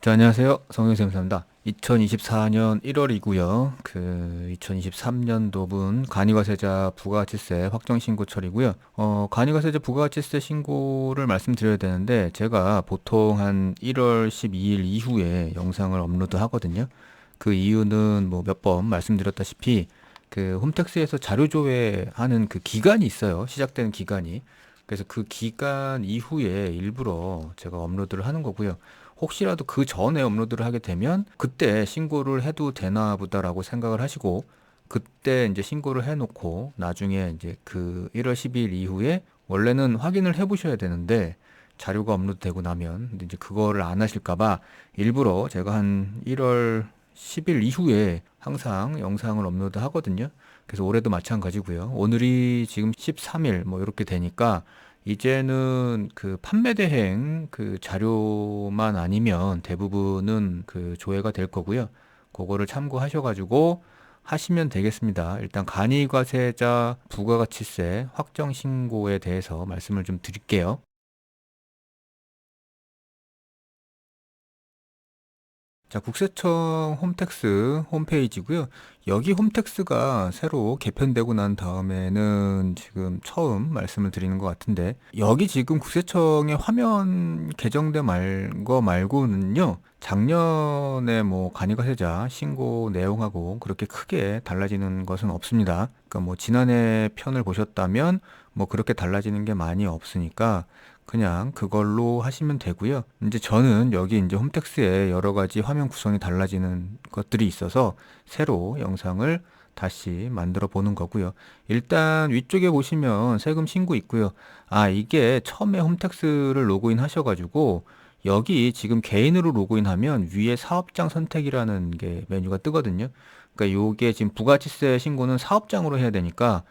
자, 안녕하세요. 성형쌤입니다. 2024년 1월이고요. 2023년도분 간이과세자 부가가치세 확정 신고 처리고요. 간이과세자 부가가치세 신고를 말씀드려야 되는데 제가 보통 한 1월 12일 이후에 영상을 업로드 하거든요. 그 이유는 뭐 몇 번 말씀드렸다시피 홈택스에서 자료 조회하는 그 기간이 있어요. 시작되는 기간이. 그래서 그 기간 이후에 일부러 제가 업로드를 하는 거고요. 혹시라도 그 전에 업로드를 하게 되면 그때 신고를 해도 되나 보다라고 생각을 하시고 그때 이제 신고를 해놓고 나중에 이제 그 1월 12일 이후에 원래는 확인을 해보셔야 되는데 자료가 업로드되고 나면 근데 이제 그거를 안 하실까봐 일부러 제가 한 1월 10일 이후에 항상 영상을 업로드 하거든요. 그래서 올해도 마찬가지고요. 오늘이 지금 13일 뭐 이렇게 되니까 이제는 그 판매 대행 그 자료만 아니면 대부분은 그 조회가 될 거고요. 그거를 참고하셔가지고 하시면 되겠습니다. 일단 간이과세자 부가가치세 확정 신고에 대해서 말씀을 좀 드릴게요. 자, 국세청 홈택스 홈페이지고요. 여기 홈택스가 새로 개편되고 난 다음에는 지금 처음 말씀을 드리는 것 같은데 여기 지금 국세청의 화면 개정된 거 말고는요. 작년에 뭐 간이과세자 신고 내용하고 그렇게 크게 달라지는 것은 없습니다. 그러니까 뭐 지난해 편을 보셨다면 뭐 그렇게 달라지는 게 많이 없으니까 그냥 그걸로 하시면 되고요. 이제 저는 여기 이제 홈택스에 여러 가지 화면 구성이 달라지는 것들이 있어서 새로 영상을 다시 만들어 보는 거고요. 일단 위쪽에 보시면 세금 신고 있고요. 아, 이게 처음에 홈택스를 로그인 하셔가지고 여기 지금 개인으로 로그인하면 위에 사업장 선택이라는 게 메뉴가 뜨거든요. 그러니까 요게 지금 부가치세 신고는 사업장으로 해야 되니까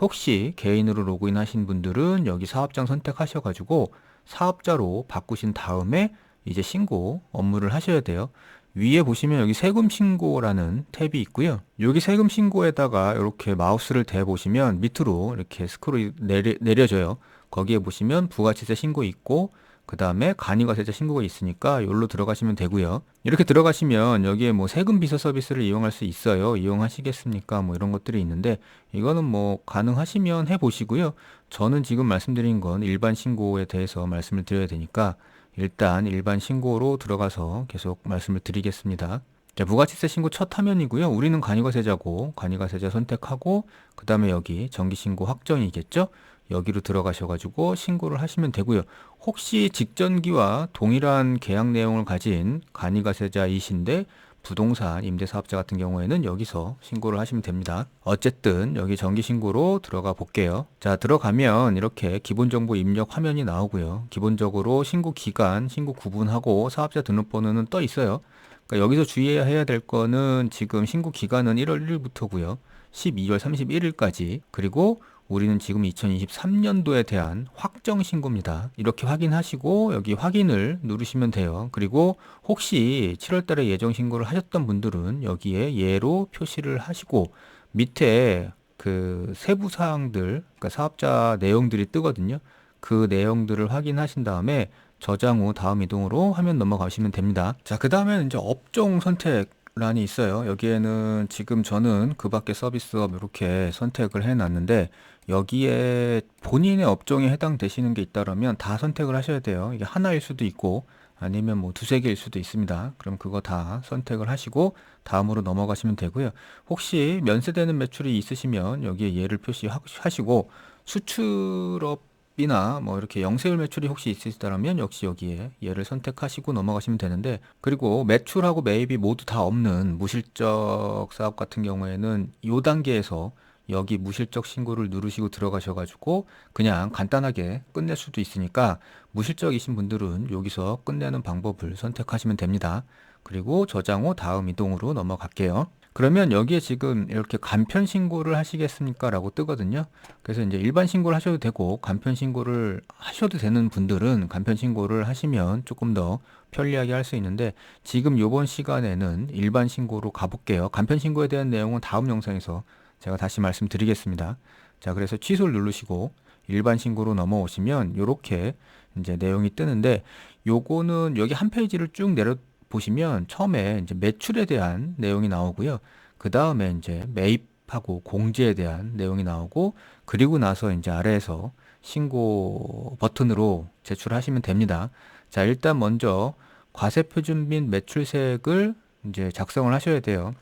혹시 개인으로 로그인 하신 분들은 여기 사업장 선택하셔가지고 사업자로 바꾸신 다음에 이제 신고 업무를 하셔야 돼요. 위에 보시면 여기 세금 신고라는 탭이 있고요. 여기 세금 신고에다가 이렇게 마우스를 대 보시면 밑으로 이렇게 스크롤이 내려져요. 거기에 보시면 부가치세 신고 있고 그 다음에 간이과세자 신고가 있으니까 여기로 들어가시면 되고요. 이렇게 들어가시면 여기에 뭐 세금 비서 서비스를 이용할 수 있어요. 이용하시겠습니까? 뭐 이런 것들이 있는데 이거는 뭐 가능하시면 해보시고요. 저는 지금 말씀드린 건 일반 신고에 대해서 말씀을 드려야 되니까 일단 일반 신고로 들어가서 계속 말씀을 드리겠습니다. 자, 부가치세 신고 첫 화면이고요. 우리는 간이과세자고 간이과세자 선택하고 그 다음에 여기 정기신고 확정이겠죠? 여기로 들어가셔가지고 신고를 하시면 되고요. 혹시 직전기와 동일한 계약 내용을 가진 간이과세자이신데 부동산 임대사업자 같은 경우에는 여기서 신고를 하시면 됩니다. 어쨌든 여기 정기신고로 들어가 볼게요. 자, 들어가면 이렇게 기본정보 입력 화면이 나오고요. 기본적으로 신고 기간, 신고 구분하고 사업자 등록번호는 떠 있어요. 그러니까 여기서 주의해야 될 거는 지금 신고 기간은 1월 1일부터고요. 12월 31일까지 그리고 우리는 지금 2023년도에 대한 확정 신고입니다. 이렇게 확인하시고 여기 확인을 누르시면 돼요. 그리고 혹시 7월 달에 예정 신고를 하셨던 분들은 여기에 예로 표시를 하시고 밑에 그 세부 사항들, 그러니까 사업자 내용들이 뜨거든요. 그 내용들을 확인하신 다음에 저장 후 다음 이동으로 화면 넘어가시면 됩니다. 자, 그 다음에는 이제 업종 선택 란이 있어요. 여기에는 지금 저는 그 밖에 서비스업 이렇게 선택을 해 놨는데 여기에 본인의 업종에 해당되시는 게 있다면 다 선택을 하셔야 돼요. 이게 하나일 수도 있고 아니면 뭐 두세 개일 수도 있습니다. 그럼 그거 다 선택을 하시고 다음으로 넘어가시면 되고요. 혹시 면세되는 매출이 있으시면 여기에 예를 표시하시고 수출업이나 뭐 이렇게 영세율 매출이 혹시 있으시다면 역시 여기에 예를 선택하시고 넘어가시면 되는데 그리고 매출하고 매입이 모두 다 없는 무실적 사업 같은 경우에는 이 단계에서 여기 무실적 신고를 누르시고 들어가셔가지고 그냥 간단하게 끝낼 수도 있으니까 무실적이신 분들은 여기서 끝내는 방법을 선택하시면 됩니다. 그리고 저장 후 다음 이동으로 넘어갈게요. 그러면 여기에 지금 이렇게 간편 신고를 하시겠습니까? 라고 뜨거든요. 그래서 이제 일반 신고를 하셔도 되고 간편 신고를 하셔도 되는 분들은 간편 신고를 하시면 조금 더 편리하게 할 수 있는데 지금 요번 시간에는 일반 신고로 가볼게요. 간편 신고에 대한 내용은 다음 영상에서 제가 다시 말씀드리겠습니다. 자, 그래서 취소를 누르시고 일반 신고로 넘어오시면 요렇게 이제 내용이 뜨는데 요거는 여기 한 페이지를 쭉 내려 보시면 처음에 이제 매출에 대한 내용이 나오고요. 그 다음에 이제 매입하고 공제에 대한 내용이 나오고, 그리고 나서 이제 아래에서 신고 버튼으로 제출하시면 됩니다. 자, 일단 먼저 과세표준 및 매출세액을 이제 작성을 하셔야 돼요.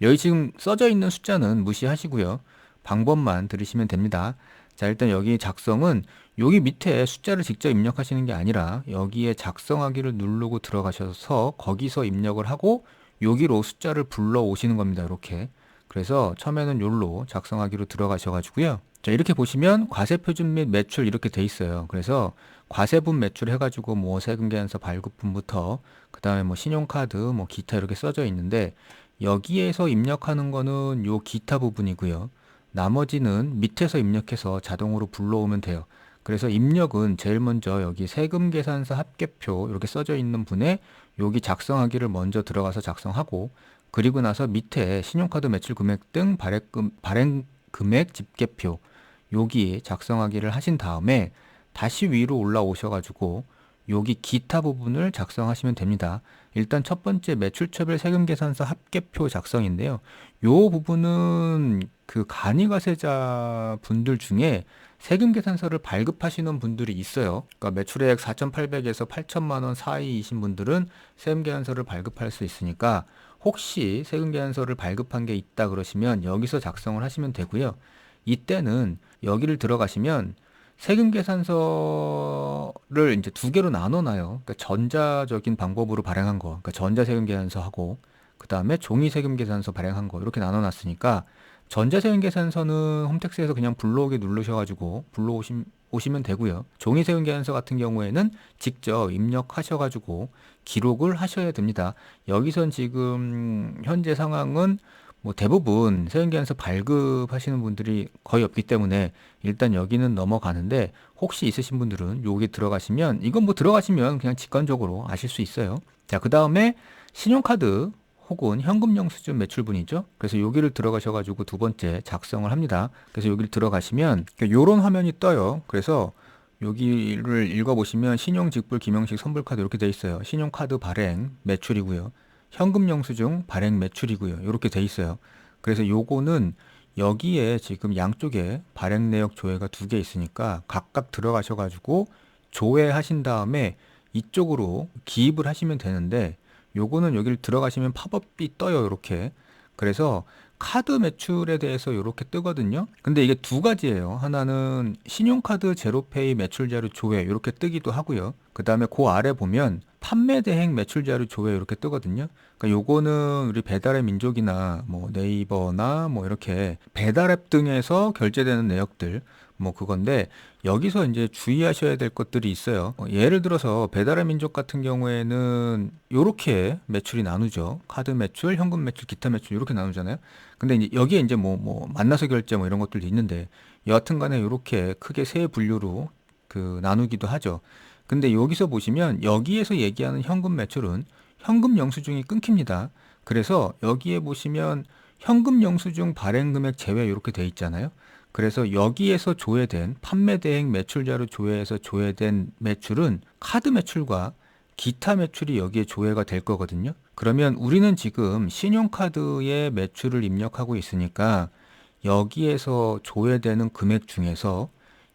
여기 지금 써져 있는 숫자는 무시하시고요. 방법만 들으시면 됩니다. 자, 일단 여기 작성은 여기 밑에 숫자를 직접 입력하시는 게 아니라 여기에 작성하기를 누르고 들어가셔서 거기서 입력을 하고 여기로 숫자를 불러 오시는 겁니다. 이렇게. 그래서 처음에는 요로 작성하기로 들어가셔가지고요. 자, 이렇게 보시면 과세표준 및 매출 이렇게 돼 있어요. 그래서 과세분 매출 해가지고 뭐 세금계산서 발급분부터 그 다음에 뭐 신용카드 뭐 기타 이렇게 써져 있는데, 여기에서 입력하는 거는 요 기타 부분이고요. 나머지는 밑에서 입력해서 자동으로 불러오면 돼요. 그래서 입력은 제일 먼저 여기 세금계산서 합계표 이렇게 써져 있는 분에 여기 작성하기를 먼저 들어가서 작성하고, 그리고 나서 밑에 신용카드 매출 금액 등 발행 금액 집계표 여기 작성하기를 하신 다음에 다시 위로 올라오셔가지고 여기 기타 부분을 작성하시면 됩니다. 일단 첫 번째 매출처별 세금계산서 합계표 작성인데요. 요 부분은 그 간이과세자 분들 중에 세금계산서를 발급하시는 분들이 있어요. 그러니까 매출액 4,800에서 8천만 원 사이이신 분들은 세금계산서를 발급할 수 있으니까, 혹시 세금계산서를 발급한 게 있다 그러시면 여기서 작성을 하시면 되고요. 이때는 여기를 들어가시면 세금계산서를 이제 두 개로 나눠놔요. 그러니까 전자적인 방법으로 발행한 거, 그러니까 전자세금계산서하고 그 다음에 종이세금계산서 발행한 거 이렇게 나눠놨으니까, 전자세금계산서는 홈택스에서 그냥 불러오기 누르셔가지고 오시면 되고요. 종이세금계산서 같은 경우에는 직접 입력하셔가지고 기록을 하셔야 됩니다. 여기선 지금 현재 상황은 뭐 대부분 세금계산서 발급하시는 분들이 거의 없기 때문에 일단 여기는 넘어가는데, 혹시 있으신 분들은 여기 들어가시면, 이건 뭐 들어가시면 그냥 직관적으로 아실 수 있어요. 자, 그 다음에 신용카드 혹은 현금 영수증 매출분이죠. 그래서 여기를 들어가셔가지고 두 번째 작성을 합니다. 그래서 여기를 들어가시면 이런 화면이 떠요. 그래서 여기를 읽어보시면 신용직불, 김영식, 선불카드 이렇게 돼 있어요. 신용카드 발행 매출이고요. 현금 영수증 발행 매출이고요. 이렇게 돼 있어요. 그래서 요거는 여기에 지금 양쪽에 발행 내역 조회가 두 개 있으니까 각각 들어가셔가지고 조회하신 다음에 이쪽으로 기입을 하시면 되는데, 요거는 여기를 들어가시면 팝업이 떠요. 이렇게. 그래서 카드 매출에 대해서 이렇게 뜨거든요. 근데 이게 두 가지예요. 하나는 신용카드 제로페이 매출자료 조회 이렇게 뜨기도 하고요. 그 다음에 그 아래 보면 판매 대행 매출자료 조회 이렇게 뜨거든요. 그러니까 요거는 우리 배달의 민족이나 뭐 네이버나 뭐 이렇게 배달앱 등에서 결제되는 내역들 뭐 그건데, 여기서 이제 주의하셔야 될 것들이 있어요. 예를 들어서 배달의 민족 같은 경우에는 요렇게 매출이 나누죠. 카드 매출, 현금 매출, 기타 매출 이렇게 나누잖아요. 근데 이제 여기에 이제 뭐 만나서 결제 뭐 이런 것들도 있는데, 여하튼 간에 요렇게 크게 세 분류로 그 나누기도 하죠. 근데 여기서 보시면 여기에서 얘기하는 현금 매출은 현금 영수증이 끊깁니다. 그래서 여기에 보시면 현금 영수증 발행 금액 제외 이렇게 돼 있잖아요. 그래서 여기에서 조회된 판매 대행 매출자료 조회에서 조회된 매출은 카드 매출과 기타 매출이 여기에 조회가 될 거거든요. 그러면 우리는 지금 신용카드에 매출을 입력하고 있으니까 여기에서 조회되는 금액 중에서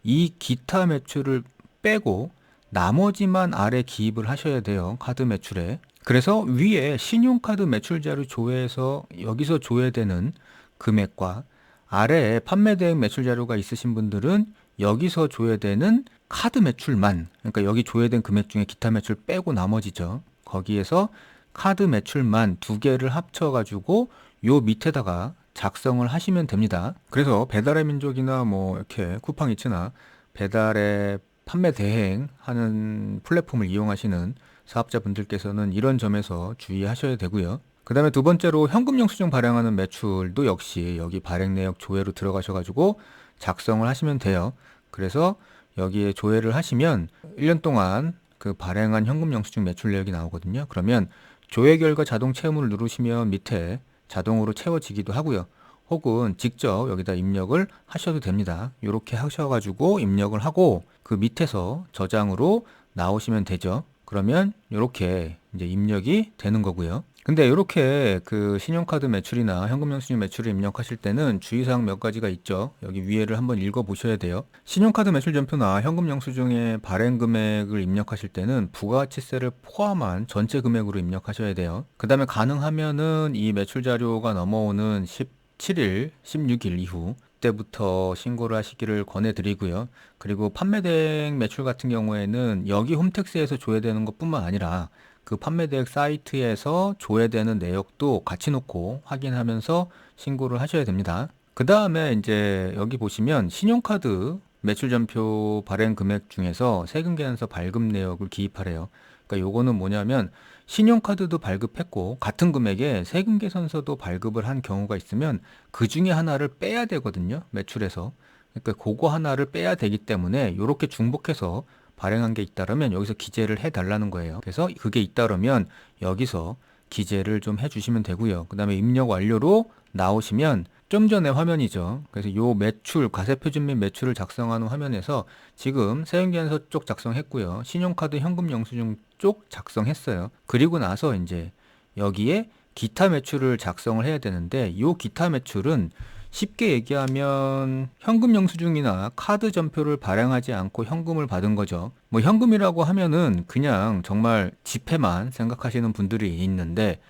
이 기타 매출을 빼고 나머지만 아래 기입을 하셔야 돼요. 카드 매출에. 그래서 위에 신용카드 매출자료 조회에서 여기서 조회되는 금액과 아래에 판매 대행 매출 자료가 있으신 분들은 여기서 조회되는 카드 매출만, 그러니까 여기 조회된 금액 중에 기타 매출 빼고 나머지죠. 거기에서 카드 매출만 두 개를 합쳐가지고 요 밑에다가 작성을 하시면 됩니다. 그래서 배달의 민족이나 뭐 이렇게 쿠팡이츠나 배달의 판매 대행하는 플랫폼을 이용하시는 사업자분들께서는 이런 점에서 주의하셔야 되고요. 그 다음에 두 번째로 현금 영수증 발행하는 매출도 역시 여기 발행 내역 조회로 들어가셔가지고 작성을 하시면 돼요. 그래서 여기에 조회를 하시면 1년 동안 그 발행한 현금 영수증 매출 내역이 나오거든요. 그러면 조회 결과 자동 채움을 누르시면 밑에 자동으로 채워지기도 하고요. 혹은 직접 여기다 입력을 하셔도 됩니다. 이렇게 하셔가지고 입력을 하고 그 밑에서 저장으로 나오시면 되죠. 그러면 이렇게 이제 입력이 되는 거고요. 근데 이렇게 그 신용카드 매출이나 현금 영수증 매출을 입력하실 때는 주의사항 몇 가지가 있죠. 여기 위에를 한번 읽어 보셔야 돼요. 신용카드 매출 전표나 현금 영수증의 발행 금액을 입력하실 때는 부가가치세를 포함한 전체 금액으로 입력하셔야 돼요. 그 다음에 가능하면은 이 매출 자료가 넘어오는 17일, 16일 이후 때부터 신고를 하시기를 권해드리고요. 그리고 판매대행 매출 같은 경우에는 여기 홈택스에서 조회되는 것뿐만 아니라 그 판매대행 사이트에서 조회되는 내역도 같이 놓고 확인하면서 신고를 하셔야 됩니다. 그 다음에 이제 여기 보시면 신용카드 매출전표 발행 금액 중에서 세금계산서 발급 내역을 기입하래요. 그러니까 요거는 뭐냐면 신용카드도 발급했고 같은 금액에 세금계산서도 발급을 한 경우가 있으면 그 중에 하나를 빼야 되거든요. 매출에서. 그러니까 그거 하나를 빼야 되기 때문에 이렇게 중복해서 발행한 게 있다면 여기서 기재를 해달라는 거예요. 그래서 그게 있다면 여기서 기재를 좀 해주시면 되고요. 그 다음에 입력 완료로 나오시면 좀 전에 화면이죠. 그래서 요 매출, 과세표준 및 매출을 작성하는 화면에서 지금 세금계산서 쪽 작성했고요. 신용카드 현금 영수증 쪽 작성했어요. 그리고 나서 이제 여기에 기타 매출을 작성을 해야 되는데 요 기타 매출은 쉽게 얘기하면 현금 영수증이나 카드 전표를 발행하지 않고 현금을 받은 거죠. 뭐 현금이라고 하면은 그냥 정말 지폐만 생각하시는 분들이 있는데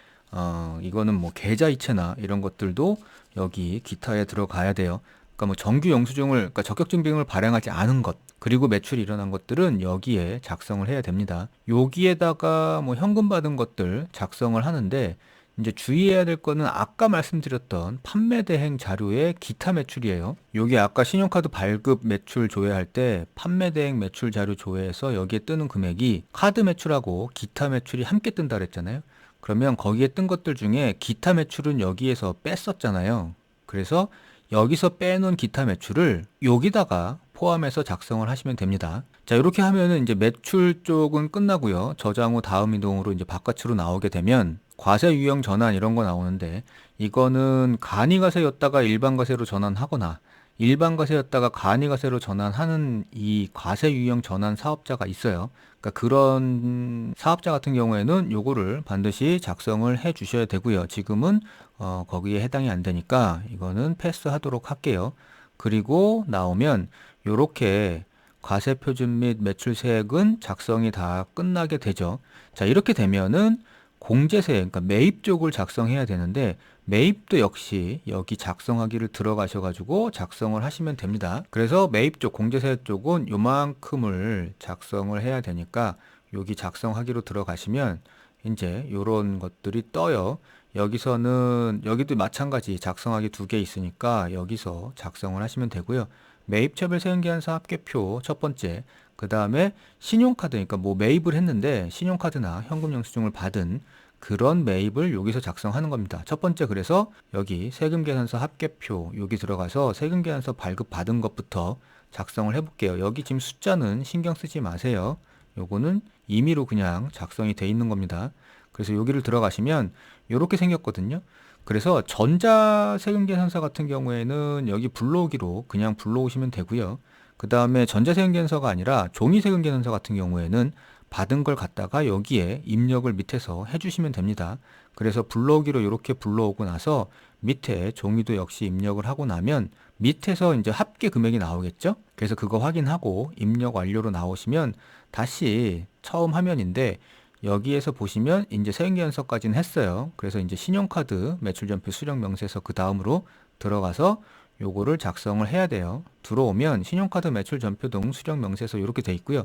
이거는 뭐 계좌이체나 이런 것들도 여기 기타에 들어가야 돼요. 그러니까 뭐 정규 영수증을, 그러니까 적격증빙을 발행하지 않은 것, 그리고 매출이 일어난 것들은 여기에 작성을 해야 됩니다. 여기에다가 뭐 현금 받은 것들 작성을 하는데 이제 주의해야 될 거는 아까 말씀드렸던 판매 대행 자료의 기타 매출이에요. 여기 아까 신용카드 발급 매출 조회할 때 판매 대행 매출 자료 조회해서 여기에 뜨는 금액이 카드 매출하고 기타 매출이 함께 뜬다 그랬잖아요. 그러면 거기에 뜬 것들 중에 기타 매출은 여기에서 뺐었잖아요. 그래서 여기서 빼놓은 기타 매출을 여기다가 포함해서 작성을 하시면 됩니다. 자, 이렇게 하면은 이제 매출 쪽은 끝나고요. 저장 후 다음 이동으로 이제 바깥으로 나오게 되면 과세 유형 전환 이런 거 나오는데 이거는 간이과세였다가 일반과세로 전환하거나 일반과세였다가 간이과세로 전환하는 이 과세 유형 전환 사업자가 있어요. 그러니까 그런 사업자 같은 경우에는 요거를 반드시 작성을 해 주셔야 되고요. 지금은 거기에 해당이 안 되니까 이거는 패스하도록 할게요. 그리고 나오면 요렇게 과세표준 및 매출세액은 작성이 다 끝나게 되죠. 자, 이렇게 되면은 공제세, 그러니까 매입 쪽을 작성해야 되는데 매입도 역시 여기 작성하기를 들어가셔가지고 작성을 하시면 됩니다. 그래서 매입 쪽, 공제세 쪽은 요만큼을 작성을 해야 되니까 여기 작성하기로 들어가시면 이제 요런 것들이 떠요. 여기서는 여기도 마찬가지 작성하기 2개 있으니까 여기서 작성을 하시면 되고요. 매입처별 세금계산서 합계표 첫 번째, 그 다음에 신용카드, 그러니까 뭐 매입을 했는데 신용카드나 현금 영수증을 받은 그런 매입을 여기서 작성하는 겁니다. 첫 번째, 그래서 여기 세금계산서 합계표 여기 들어가서 세금계산서 발급 받은 것부터 작성을 해볼게요. 여기 지금 숫자는 신경 쓰지 마세요. 요거는 임의로 그냥 작성이 돼 있는 겁니다. 그래서 여기를 들어가시면 이렇게 생겼거든요. 그래서 전자세금계산서 같은 경우에는 여기 불러오기로 그냥 불러오시면 되고요. 그 다음에 전자세금계산서가 아니라 종이세금계산서 같은 경우에는 받은 걸 갖다가 여기에 입력을 밑에서 해주시면 됩니다. 그래서 불러오기로 이렇게 불러오고 나서 밑에 종이도 역시 입력을 하고 나면 밑에서 이제 합계 금액이 나오겠죠? 그래서 그거 확인하고 입력 완료로 나오시면 다시 처음 화면인데 여기에서 보시면 이제 세금계산서까지는 했어요. 그래서 이제 신용카드 매출전표 수령명세서 그 다음으로 들어가서 요거를 작성을 해야 돼요. 들어오면 신용카드 매출전표 등 수령명세서 이렇게 돼 있고요.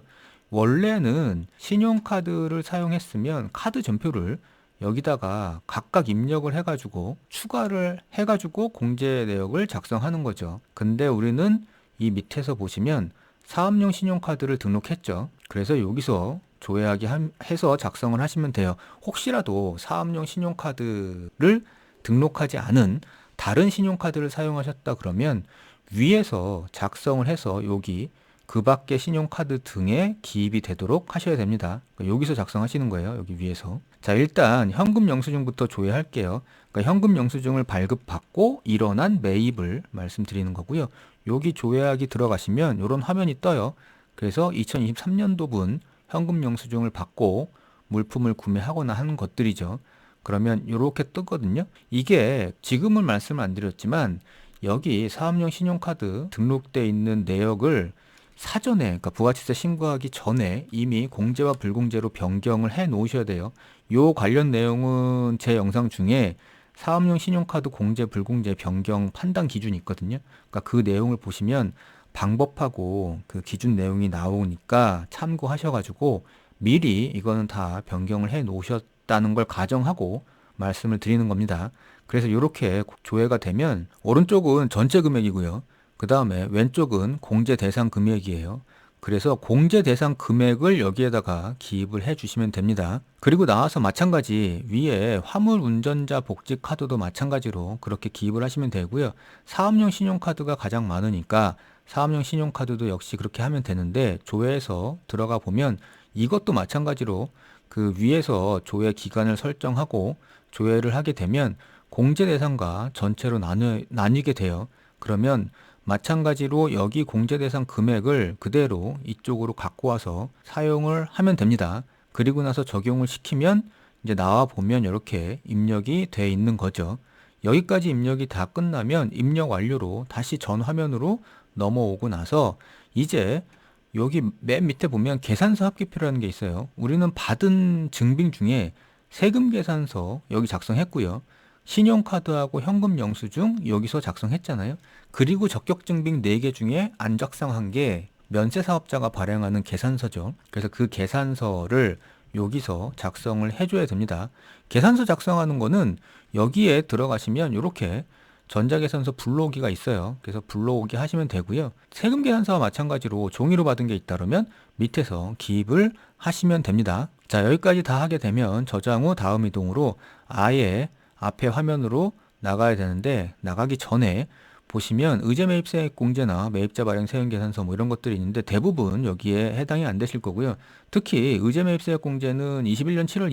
원래는 신용카드를 사용했으면 카드 전표를 여기다가 각각 입력을 해가지고 추가를 해가지고 공제 내역을 작성하는 거죠. 근데 우리는 이 밑에서 보시면 사업용 신용카드를 등록했죠. 그래서 여기서 조회하기 해서 작성을 하시면 돼요. 혹시라도 사업용 신용카드를 등록하지 않은 다른 신용카드를 사용하셨다 그러면 위에서 작성을 해서 여기 그 밖의 신용카드 등에 기입이 되도록 하셔야 됩니다. 그러니까 여기서 작성하시는 거예요. 여기 위에서. 자, 일단 현금 영수증부터 조회할게요. 그러니까 현금 영수증을 발급받고 일어난 매입을 말씀드리는 거고요. 여기 조회하기 들어가시면 이런 화면이 떠요. 그래서 2023년도분 현금 영수증을 받고 물품을 구매하거나 하는 것들이죠. 그러면 이렇게 뜨거든요. 이게 지금은 말씀을 안 드렸지만 여기 사업용 신용카드 등록돼 있는 내역을 사전에, 그러니까 부가치세 신고하기 전에 이미 공제와 불공제로 변경을 해 놓으셔야 돼요. 요 관련 내용은 제 영상 중에 사업용 신용카드 공제 불공제 변경 판단 기준이 있거든요. 그러니까 그 내용을 보시면 방법하고 그 기준 내용이 나오니까 참고하셔가지고 미리 이거는 다 변경을 해 놓으셨다는 걸 가정하고 말씀을 드리는 겁니다. 그래서 이렇게 조회가 되면 오른쪽은 전체 금액이고요. 그 다음에 왼쪽은 공제 대상 금액이에요. 그래서 공제 대상 금액을 여기에다가 기입을 해 주시면 됩니다. 그리고 나와서 마찬가지 위에 화물 운전자 복지 카드도 마찬가지로 그렇게 기입을 하시면 되고요. 사업용 신용카드가 가장 많으니까 사업용 신용카드도 역시 그렇게 하면 되는데 조회에서 들어가 보면 이것도 마찬가지로 그 위에서 조회 기간을 설정하고 조회를 하게 되면 공제 대상과 전체로 나뉘게 돼요. 그러면 마찬가지로 여기 공제 대상 금액을 그대로 이쪽으로 갖고 와서 사용을 하면 됩니다. 그리고 나서 적용을 시키면 이제 나와 보면 이렇게 입력이 돼 있는 거죠. 여기까지 입력이 다 끝나면 입력 완료로 다시 전 화면으로 넘어오고 나서 이제 여기 맨 밑에 보면 계산서 합계표라는 게 있어요. 우리는 받은 증빙 중에 세금 계산서 여기 작성했고요. 신용카드하고 현금 영수증 여기서 작성했잖아요. 그리고 적격증빙 4개 중에 안 작성한 게 면세사업자가 발행하는 계산서죠. 그래서 그 계산서를 여기서 작성을 해줘야 됩니다. 계산서 작성하는 거는 여기에 들어가시면 이렇게 전자계산서 불러오기가 있어요. 그래서 불러오기 하시면 되고요. 세금 계산서와 마찬가지로 종이로 받은 게 있다 그러면 밑에서 기입을 하시면 됩니다. 자, 여기까지 다 하게 되면 저장 후 다음 이동으로 아예 앞에 화면으로 나가야 되는데 나가기 전에 보시면 의제 매입세액 공제나 매입자 발행 세금 계산서 뭐 이런 것들이 있는데 대부분 여기에 해당이 안 되실 거고요. 특히 의제 매입세액 공제는 21년 7월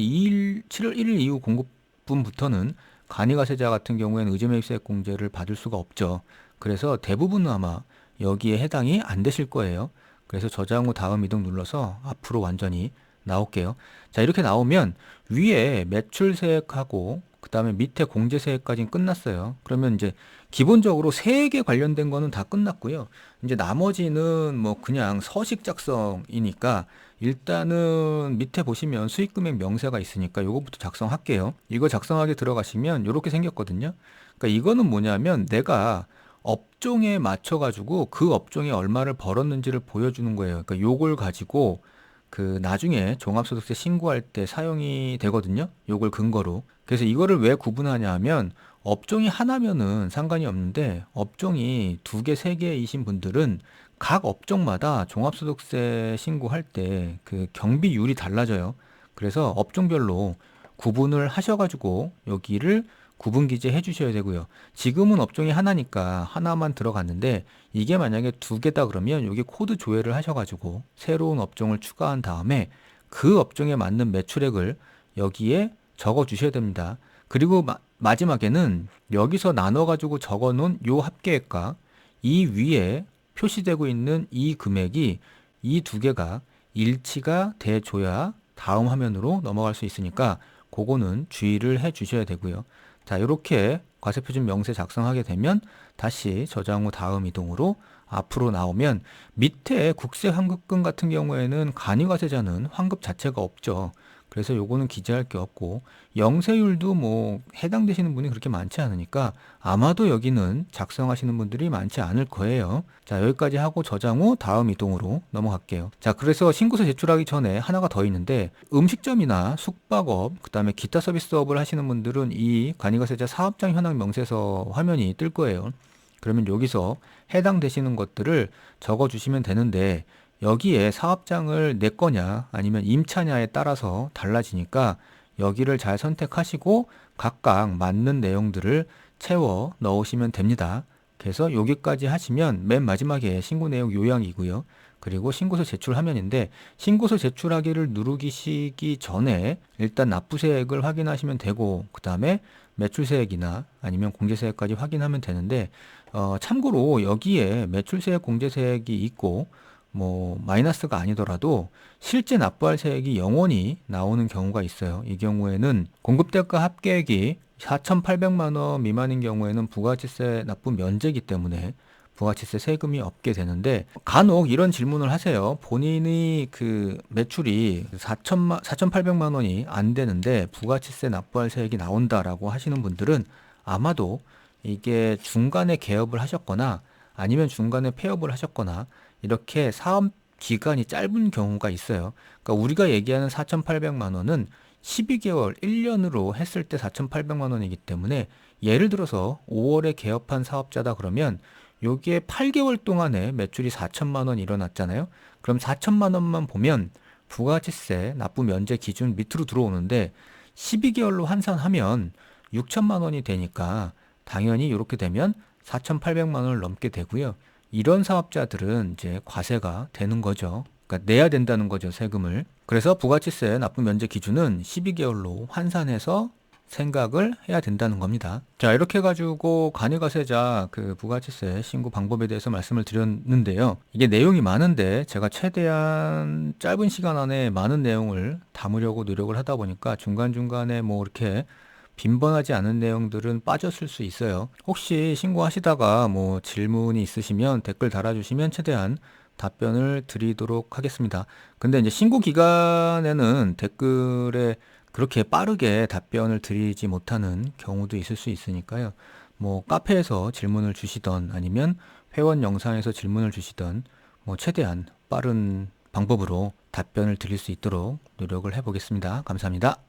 1일 이후 공급분부터는 간이가세자 같은 경우에는 의제 매입세액 공제를 받을 수가 없죠. 그래서 대부분은 아마 여기에 해당이 안 되실 거예요. 그래서 저장 후 다음 이동 눌러서 앞으로 완전히 나올게요. 자, 이렇게 나오면 위에 매출세액하고 그 다음에 밑에 공제세액까지는 끝났어요. 그러면 이제 기본적으로 세액에 관련된 거는 다 끝났고요. 이제 나머지는 뭐 그냥 서식 작성이니까 일단은 밑에 보시면 수익금액 명세가 있으니까 요거부터 작성할게요. 이거 작성하게 들어가시면 이렇게 생겼거든요. 그러니까 이거는 뭐냐면 내가 업종에 맞춰가지고 그 업종에 얼마를 벌었는지를 보여주는 거예요. 그러니까 요걸 가지고 그 나중에 종합소득세 신고할 때 사용이 되거든요. 요걸 근거로. 그래서 이거를 왜 구분하냐 하면 업종이 하나면은 상관이 없는데 업종이 2개, 3개이신 분들은 각 업종마다 종합소득세 신고할 때 그 경비율이 달라져요. 그래서 업종별로 구분을 하셔가지고 여기를 구분 기재해 주셔야 되고요. 지금은 업종이 하나니까 하나만 들어갔는데 이게 만약에 2개다 그러면 여기 코드 조회를 하셔가지고 새로운 업종을 추가한 다음에 그 업종에 맞는 매출액을 여기에 적어 주셔야 됩니다. 그리고 마지막에는 여기서 나눠가지고 적어 놓은 요 합계액과 이 위에 표시되고 있는 이 금액이 이 2개가 일치가 돼줘야 다음 화면으로 넘어갈 수 있으니까 그거는 주의를 해 주셔야 되고요. 자, 이렇게 과세표준 명세 작성하게 되면 다시 저장 후 다음 이동으로 앞으로 나오면 밑에 국세 환급금 같은 경우에는 간이과세자는 환급 자체가 없죠. 그래서 요거는 기재할 게 없고 영세율도 뭐 해당되시는 분이 그렇게 많지 않으니까 아마도 여기는 작성하시는 분들이 많지 않을 거예요. 자, 여기까지 하고 저장 후 다음 이동으로 넘어갈게요. 자, 그래서 신고서 제출하기 전에 하나가 더 있는데 음식점이나 숙박업, 그 다음에 기타 서비스업을 하시는 분들은 이 간이과세자 사업장 현황 명세서 화면이 뜰 거예요. 그러면 여기서 해당되시는 것들을 적어 주시면 되는데 여기에 사업장을 내 거냐 아니면 임차냐에 따라서 달라지니까 여기를 잘 선택하시고 각각 맞는 내용들을 채워 넣으시면 됩니다. 그래서 여기까지 하시면 맨 마지막에 신고 내용 요약이고요. 그리고 신고서 제출 화면인데 신고서 제출하기를 누르시기 전에 일단 납부세액을 확인하시면 되고 그 다음에 매출세액이나 아니면 공제세액까지 확인하면 되는데 참고로 여기에 매출세액 공제세액이 있고 뭐 마이너스가 아니더라도 실제 납부할 세액이 영원히 나오는 경우가 있어요. 이 경우에는 공급대가 합계액이 4,800만 원 미만인 경우에는 부가가치세 납부 면제이기 때문에 부가가치세 세금이 없게 되는데, 간혹 이런 질문을 하세요. 본인이 그 매출이 4,800만 원이 안 되는데 부가가치세 납부할 세액이 나온다라고 하시는 분들은 아마도 이게 중간에 개업을 하셨거나 아니면 중간에 폐업을 하셨거나 이렇게 사업 기간이 짧은 경우가 있어요. 그러니까 우리가 얘기하는 4,800만 원은 12개월, 1년으로 했을 때 4,800만 원이기 때문에, 예를 들어서 5월에 개업한 사업자다 그러면 요게 8개월 동안에 매출이 4천만 원 일어났잖아요. 그럼 4천만 원만 보면 부가가치세 납부 면제 기준 밑으로 들어오는데, 12개월로 환산하면 6천만 원이 되니까 당연히 이렇게 되면 4,800만 원을 넘게 되고요. 이런 사업자들은 이제 과세가 되는 거죠. 그러니까 내야 된다는 거죠, 세금을. 그래서 부가치세 납부 면제 기준은 12개월로 환산해서 생각을 해야 된다는 겁니다. 자, 이렇게 해가지고 간이가세자 그 부가치세 신고 방법에 대해서 말씀을 드렸는데요. 이게 내용이 많은데 제가 최대한 짧은 시간 안에 많은 내용을 담으려고 노력을 하다 보니까 중간중간에 뭐 이렇게 빈번하지 않은 내용들은 빠졌을 수 있어요. 혹시 신고하시다가 뭐 질문이 있으시면 댓글 달아주시면 최대한 답변을 드리도록 하겠습니다. 근데 이제 신고 기간에는 댓글에 그렇게 빠르게 답변을 드리지 못하는 경우도 있을 수 있으니까요. 뭐 카페에서 질문을 주시던 아니면 회원 영상에서 질문을 주시던 뭐 최대한 빠른 방법으로 답변을 드릴 수 있도록 노력을 해보겠습니다. 감사합니다.